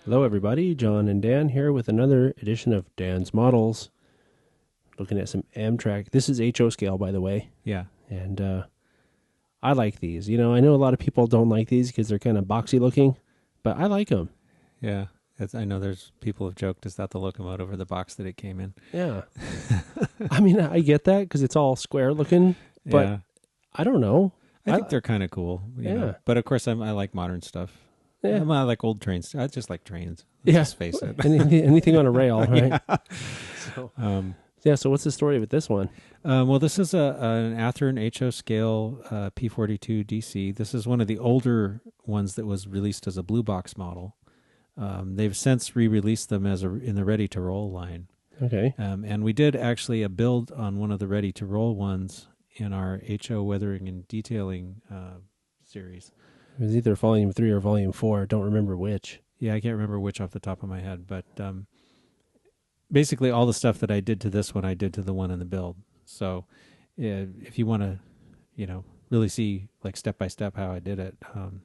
Hello, everybody. John and Dan here with another edition of Dan's Models. Looking at some Amtrak. This is HO scale, by the way. Yeah. And I like these. You know, I know a lot of people don't like these because they're kind of boxy looking, but I like them. Yeah. I know there's people have joked, is that the locomotive or the box that it came in? Yeah. I mean, I get that because it's all square looking, but yeah. I don't know. I think they're kind of cool. You know? But of course, I like modern stuff. Yeah. I like old trains. I just like trains. Let's just face it. Anything on a rail, right? Yeah. So what's the story with this one? Well, this is an Athearn HO scale P42DC. This is one of the older ones that was released as a blue box model. They've since re-released them as in the ready-to-roll line. Okay. And we did actually a build on one of the ready-to-roll ones in our HO weathering and detailing series. It was either volume 3 or volume 4. I don't remember which. Yeah, I can't remember which off the top of my head, but basically all the stuff that I did to this one, I did to the one in the build. So if you want to, really see like step by step how I did it,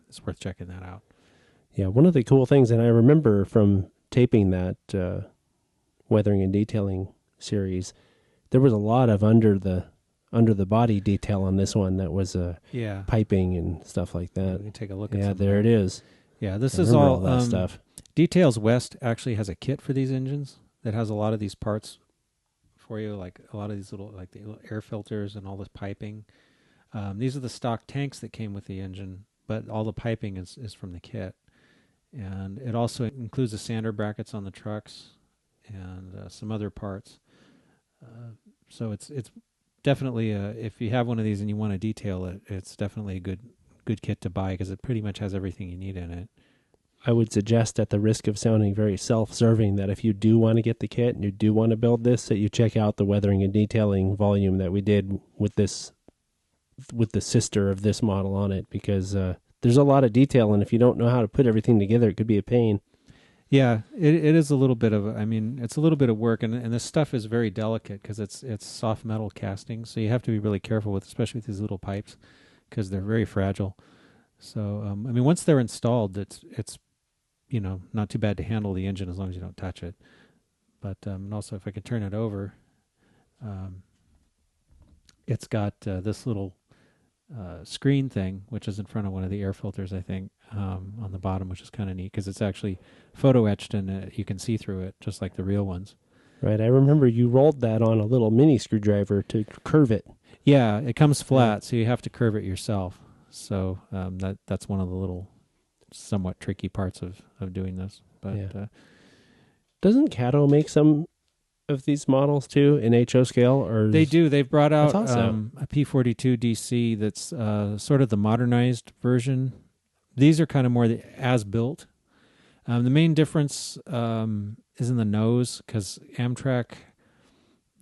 it's worth checking that out. Yeah, one of the cool things, and I remember from taping that weathering and detailing series, there was a lot of under the body detail on this one that was piping and stuff like that. Let me take a look at Yeah, there it is. Yeah, this is all that stuff. Details West actually has a kit for these engines that has a lot of these parts for you, like a lot of these little air filters and all this piping. These are the stock tanks that came with the engine, but all the piping is from the kit. And it also includes the sander brackets on the trucks and some other parts. So it's definitely if you have one of these and you want to detail it, it's definitely a good kit to buy because it pretty much has everything you need in it. I would suggest, at the risk of sounding very self-serving, that if you do want to get the kit and you do want to build this, that you check out the weathering and detailing volume that we did with the sister of this model on it, because there's a lot of detail, and if you don't know how to put everything together, it could be a pain. Yeah, it is a little bit of, it's a little bit of work, and this stuff is very delicate because it's soft metal casting, so you have to be really careful with, especially with these little pipes, because they're very fragile. So, once they're installed, it's not too bad to handle the engine as long as you don't touch it. But and also, if I could turn it over, it's got this little screen thing, which is in front of one of the air filters, I think, on the bottom, which is kind of neat because it's actually photo etched and you can see through it just like the real ones. Right. I remember you rolled that on a little mini screwdriver to curve it. Yeah, it comes flat, so you have to curve it yourself. So that's one of the little somewhat tricky parts of doing this. But doesn't Cato make some of these models too in HO scale? Or they do. They've brought out a P42DC that's sort of the modernized version. These are kind of more the as-built. The main difference is in the nose, because Amtrak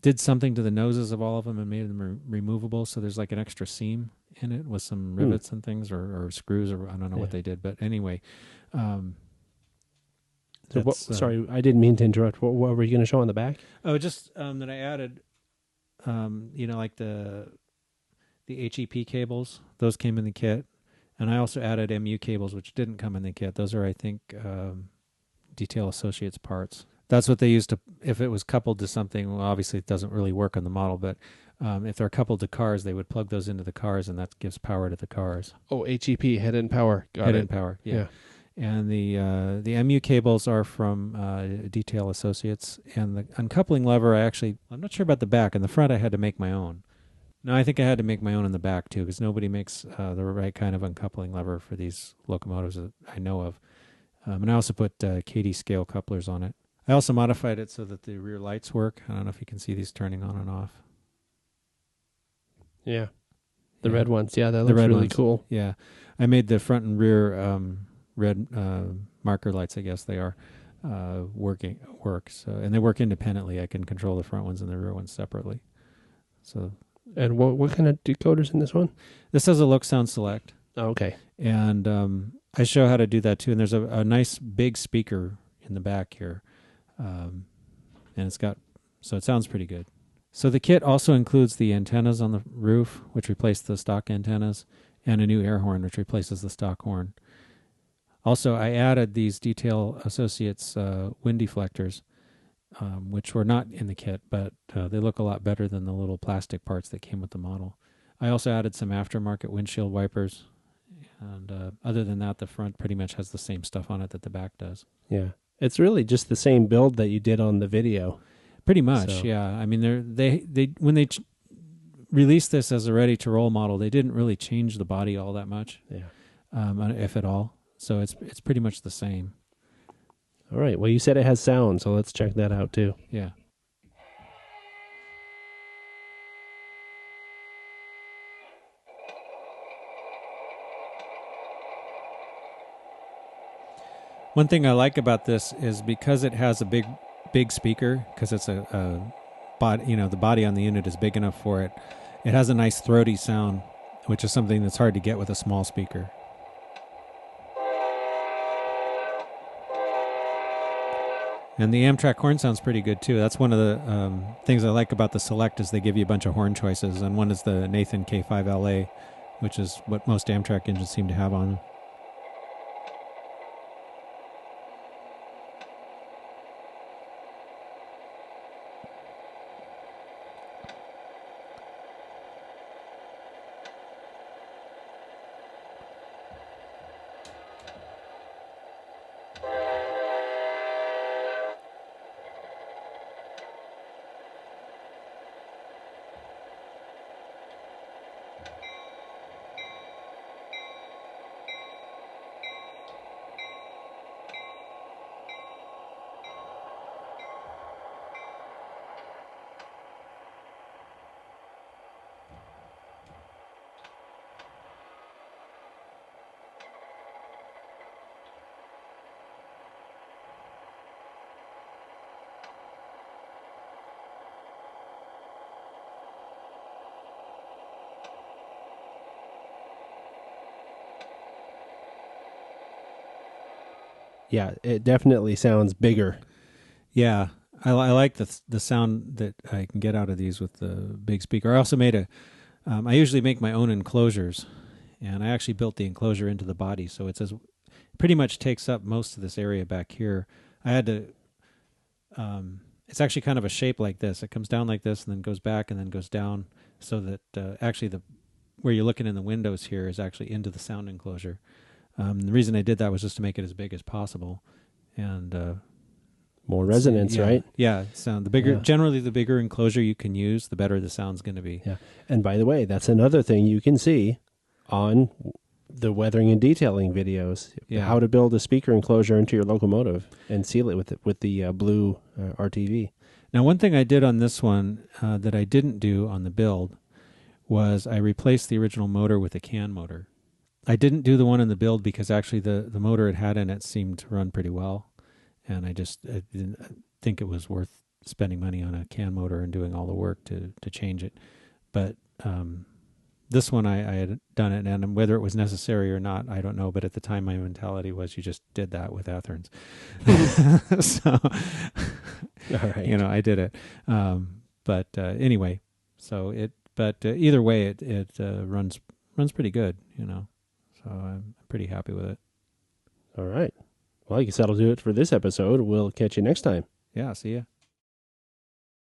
did something to the noses of all of them and made them removable, so there's like an extra seam in it with some rivets and things, or screws, or I don't know what they did. But anyway, sorry, I didn't mean to interrupt. What were you going to show on the back? Oh, just that I added, like the HEP cables. Those came in the kit. And I also added MU cables, which didn't come in the kit. Those are, I think, Detail Associates parts. That's what they used to, if it was coupled to something, well, obviously it doesn't really work on the model, but if they're coupled to cars, they would plug those into the cars, and that gives power to the cars. Oh, HEP, head-end power. Head-end power, yeah. And the MU cables are from Detail Associates, and the uncoupling lever, I'm not sure about the back. In the front, I had to make my own. No, I think I had to make my own in the back, too, because nobody makes the right kind of uncoupling lever for these locomotives that I know of. And I also put KD scale couplers on it. I also modified it so that the rear lights work. I don't know if you can see these turning on and off. Yeah. The red ones. Yeah, that looks really cool. Yeah. I made the front and rear red marker lights, I guess they are, work. So, and they work independently. I can control the front ones and the rear ones separately. So... And what kind of decoder's in this one? This has a look, sound, select. Oh, okay. And I show how to do that too. And there's a nice big speaker in the back here. And it sounds pretty good. So the kit also includes the antennas on the roof, which replace the stock antennas, and a new air horn, which replaces the stock horn. Also, I added these Detail Associates wind deflectors, which were not in the kit, but they look a lot better than the little plastic parts that came with the model. I also added some aftermarket windshield wipers, and other than that, the front pretty much has the same stuff on it that the back does. Yeah. It's really just the same build that you did on the video. Pretty much, So- yeah. I mean, they when they released this as a ready-to-roll model, they didn't really change the body all that much, if at all. So it's pretty much the same. All right. Well, you said it has sound, so let's check that out too. Yeah. One thing I like about this is because it has a big speaker, because it's a body, the body on the unit is big enough for it. It has a nice throaty sound, which is something that's hard to get with a small speaker. And the Amtrak horn sounds pretty good too. That's one of the things I like about the Select is they give you a bunch of horn choices, and one is the Nathan K5LA, which is what most Amtrak engines seem to have on them. Yeah, it definitely sounds bigger. Yeah, I like the sound that I can get out of these with the big speaker. I also made I usually make my own enclosures, and I actually built the enclosure into the body, so it pretty much takes up most of this area back here. I had to, it's actually kind of a shape like this. It comes down like this and then goes back and then goes down, so that actually where you're looking in the windows here is actually into the sound enclosure. The reason I did that was just to make it as big as possible, and More resonance, yeah, right? Yeah, sound generally the bigger enclosure you can use, the better the sound's going to be. Yeah. And by the way, that's another thing you can see on the weathering and detailing videos. Yeah. How to build a speaker enclosure into your locomotive and seal it with the blue RTV. Now, one thing I did on this one that I didn't do on the build was I replaced the original motor with a CAN motor. I didn't do the one in the build because actually the motor it had in it seemed to run pretty well, and I didn't think it was worth spending money on a CAN motor and doing all the work to change it. But this one I had done it, and whether it was necessary or not, I don't know. But at the time, my mentality was you just did that with Atherns. So, All right. I did it. But anyway, But either way, it runs pretty good. So I'm pretty happy with it. All right. Well, I guess that'll do it for this episode. We'll catch you next time. Yeah. See ya.